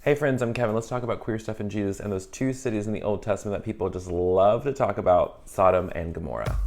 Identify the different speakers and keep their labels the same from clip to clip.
Speaker 1: Hey friends, I'm Kevin. Let's talk about queer stuff in Jesus and those two cities in the Old Testament that people just love to talk about, Sodom and Gomorrah.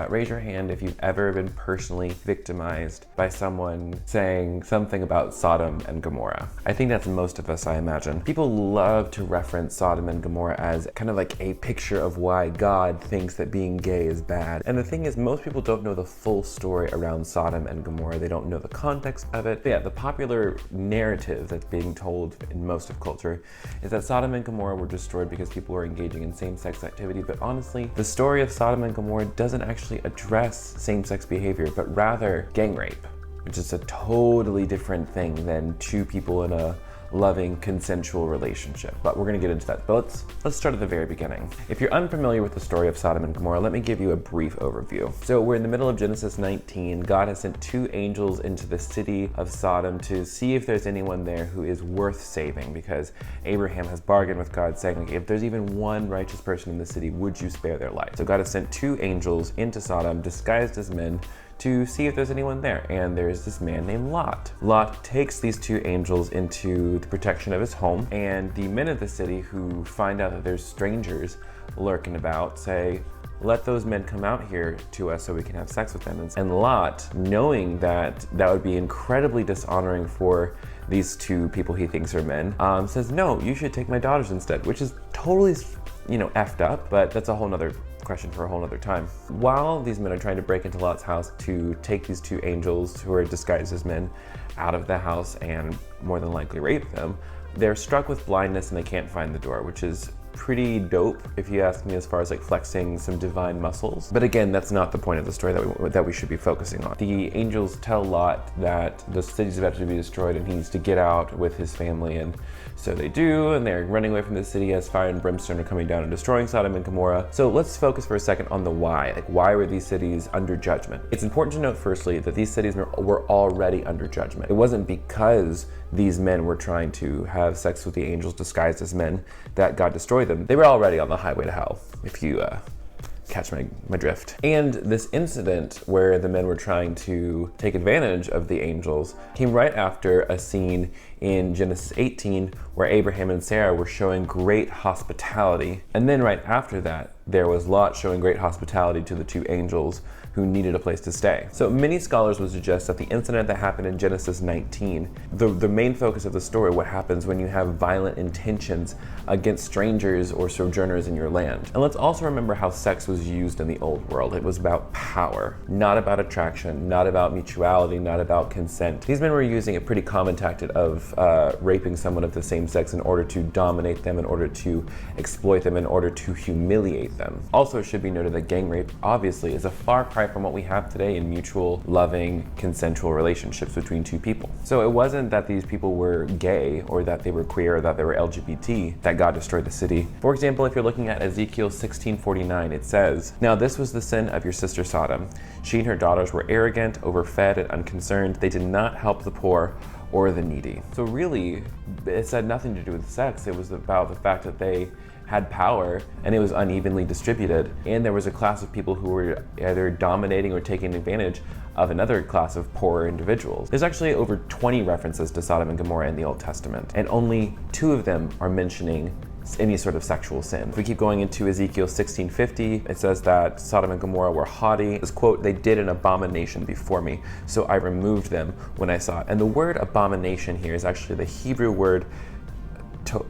Speaker 1: Raise your hand if you've ever been personally victimized by someone saying something about Sodom and Gomorrah. I think that's most of us, I imagine. People love to reference Sodom and Gomorrah as kind of like a picture of why God thinks that being gay is bad. And the thing is, most people don't know the full story around Sodom and Gomorrah. They don't know the context of it. But yeah, the popular narrative that's being told in most of culture is that Sodom and Gomorrah were destroyed because people were engaging in same-sex activity. But honestly, the story of Sodom and Gomorrah doesn't actually address same-sex behavior, but rather gang rape, which is a totally different thing than two people in a loving, consensual relationship. But we're gonna get into that. But let's start at the very beginning. If you're unfamiliar with the story of Sodom and Gomorrah, let me give you a brief overview. So we're in the middle of Genesis 19. God has sent two angels into the city of Sodom to see if there's anyone there who is worth saving, because Abraham has bargained with God saying, like, if there's even one righteous person in the city, would you spare their life? So God has sent two angels into Sodom disguised as men to see if there's anyone there, and there's this man named Lot. Lot takes these two angels into the protection of his home, and the men of the city, who find out that there's strangers lurking about, say, let those men come out here to us so we can have sex with them. And Lot, knowing that that would be incredibly dishonoring for these two people he thinks are men, says, no, you should take my daughters instead, which is totally, effed up, but that's a whole nother question for a whole nother time. While these men are trying to break into Lot's house to take these two angels who are disguised as men out of the house and more than likely rape them, they're struck with blindness and they can't find the door, which is pretty dope if you ask me, as far as like flexing some divine muscles. But again, that's not the point of the story that we should be focusing on. The angels tell Lot that the city's about to be destroyed and he needs to get out with his family, and so they do, and they're running away from the city as fire and brimstone are coming down and destroying Sodom and Gomorrah. So let's focus for a second on the why. Like, why were these cities under judgment? It's important to note firstly that these cities were already under judgment. It wasn't because these men were trying to have sex with the angels disguised as men that God destroyed them. They were already on the highway to hell, if you catch my drift. And this incident where the men were trying to take advantage of the angels came right after a scene in Genesis 18 where Abraham and Sarah were showing great hospitality. And then right after that, there was Lot showing great hospitality to the two angels who needed a place to stay. So many scholars would suggest that the incident that happened in Genesis 19, the main focus of the story, what happens when you have violent intentions against strangers or sojourners in your land. And let's also remember how sex was used in the old world. It was about power, not about attraction, not about mutuality, not about consent. These men were using a pretty common tactic of raping someone of the same sex in order to dominate them, in order to exploit them, in order to humiliate them. Also, it should be noted that gang rape obviously is a far cry from what we have today in mutual, loving, consensual relationships between two people. So it wasn't that these people were gay or that they were queer or that they were LGBT that God destroyed the city. For example, if you're looking at Ezekiel 16:49, it says, "Now this was the sin of your sister Sodom. She and her daughters were arrogant, overfed, and unconcerned. They did not help the poor or the needy." So really, it had nothing to do with sex. It was about the fact that they had power and it was unevenly distributed, and there was a class of people who were either dominating or taking advantage of another class of poorer individuals. There's actually over 20 references to Sodom and Gomorrah in the Old Testament, and only 2 of them are mentioning any sort of sexual sin. If we keep going into Ezekiel 16:50, it says that Sodom and Gomorrah were haughty. This quote, "They did an abomination before me, so I removed them when I saw it." And the word abomination here is actually the Hebrew word,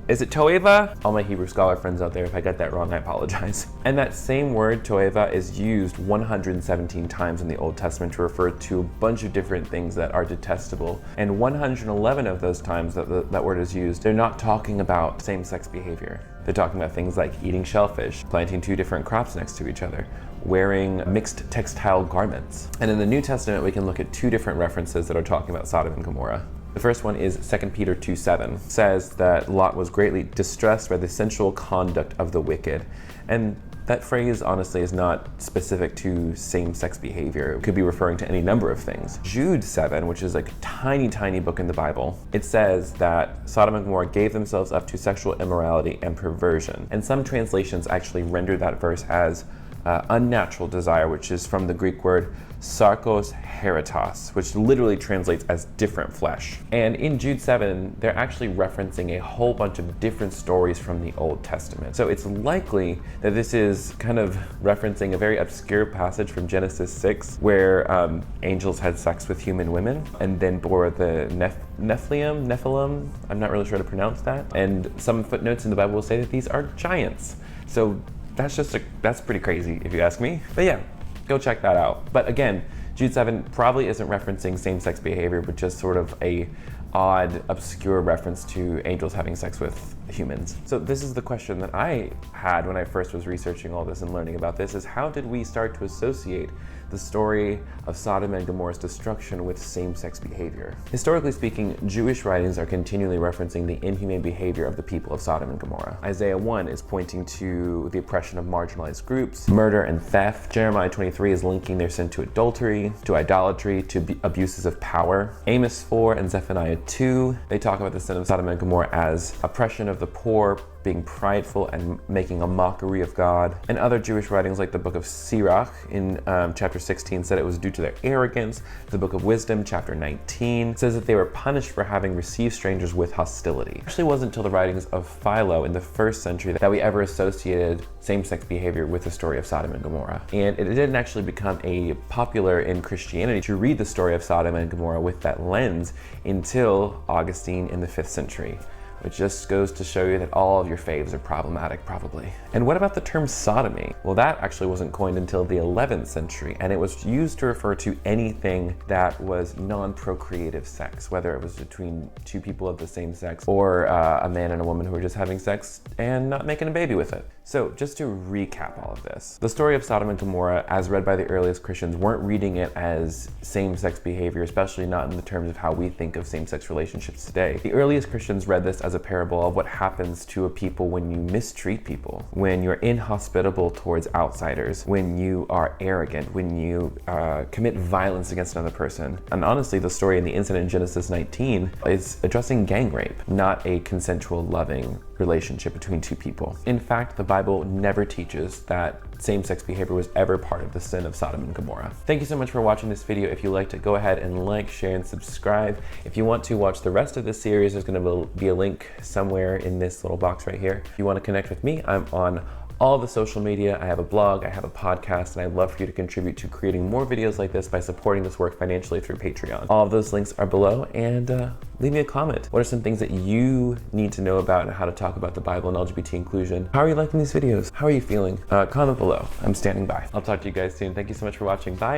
Speaker 1: is it toeva? All my Hebrew scholar friends out there, if I got that wrong, I apologize. And that same word, toeva, is used 117 times in the Old Testament to refer to a bunch of different things that are detestable. And 111 of those times that word is used, they're not talking about same-sex behavior. They're talking about things like eating shellfish, planting 2 different crops next to each other, wearing mixed textile garments. And in the New Testament, we can look at 2 different references that are talking about Sodom and Gomorrah. The first one is 2 Peter 2:7. It says that Lot was greatly distressed by the sensual conduct of the wicked. And that phrase honestly is not specific to same-sex behavior. It could be referring to any number of things. Jude 7, which is like a tiny book in the Bible, it says that Sodom and Gomorrah gave themselves up to sexual immorality and perversion. And some translations actually render that verse as unnatural desire, which is from the Greek word sarkos heritos, which literally translates as different flesh. And in Jude 7, they're actually referencing a whole bunch of different stories from the Old Testament. So it's likely that this is kind of referencing a very obscure passage from Genesis 6, where angels had sex with human women and then bore the Nephilim, I'm not really sure how to pronounce that. And some footnotes in the Bible will say that these are giants. So that's pretty crazy if you ask me. But yeah, go check that out. But again, Jude 7 probably isn't referencing same-sex behavior, but just sort of a odd, obscure reference to angels having sex with humans. So this is the question that I had when I first was researching all this and learning about this, is how did we start to associate the story of Sodom and Gomorrah's destruction with same-sex behavior? Historically speaking, Jewish writings are continually referencing the inhumane behavior of the people of Sodom and Gomorrah. Isaiah 1 is pointing to the oppression of marginalized groups, murder and theft. Jeremiah 23 is linking their sin to adultery, to idolatry, to abuses of power. Amos 4 and Zephaniah 2, they talk about the sin of Sodom and Gomorrah as oppression of the poor, being prideful and making a mockery of God. And other Jewish writings like the book of Sirach in chapter 16 said it was due to their arrogance. The book of Wisdom, chapter 19, says that they were punished for having received strangers with hostility. It actually wasn't until the writings of Philo in the 1st century that we ever associated same-sex behavior with the story of Sodom and Gomorrah. And it didn't actually become popular in Christianity to read the story of Sodom and Gomorrah with that lens until Augustine in the 5th century. Which just goes to show you that all of your faves are problematic, probably. And what about the term sodomy? Well, that actually wasn't coined until the 11th century, and it was used to refer to anything that was non-procreative sex, whether it was between two people of the same sex or a man and a woman who were just having sex and not making a baby with it. So just to recap all of this, the story of Sodom and Gomorrah, as read by the earliest Christians, weren't reading it as same-sex behavior, especially not in the terms of how we think of same-sex relationships today. The earliest Christians read this as a parable of what happens to a people when you mistreat people, when you're inhospitable towards outsiders, when you are arrogant, when you commit violence against another person. And honestly, the story in the incident in Genesis 19 is addressing gang rape, not a consensual, loving relationship between two people. In fact, the Bible never teaches that same-sex behavior was ever part of the sin of Sodom and Gomorrah. Thank you so much for watching this video. If you liked it, go ahead and like, share, and subscribe. If you want to watch the rest of this series, there's going to be a link somewhere in this little box right here. If you want to connect with me, I'm on all the social media. I have a blog, I have a podcast, and I'd love for you to contribute to creating more videos like this by supporting this work financially through Patreon. All of those links are below, and leave me a comment. What are some things that you need to know about and how to talk about the Bible and LGBT inclusion? How are you liking these videos? How are you feeling? Comment below. I'm standing by. I'll talk to you guys soon. Thank you so much for watching. Bye.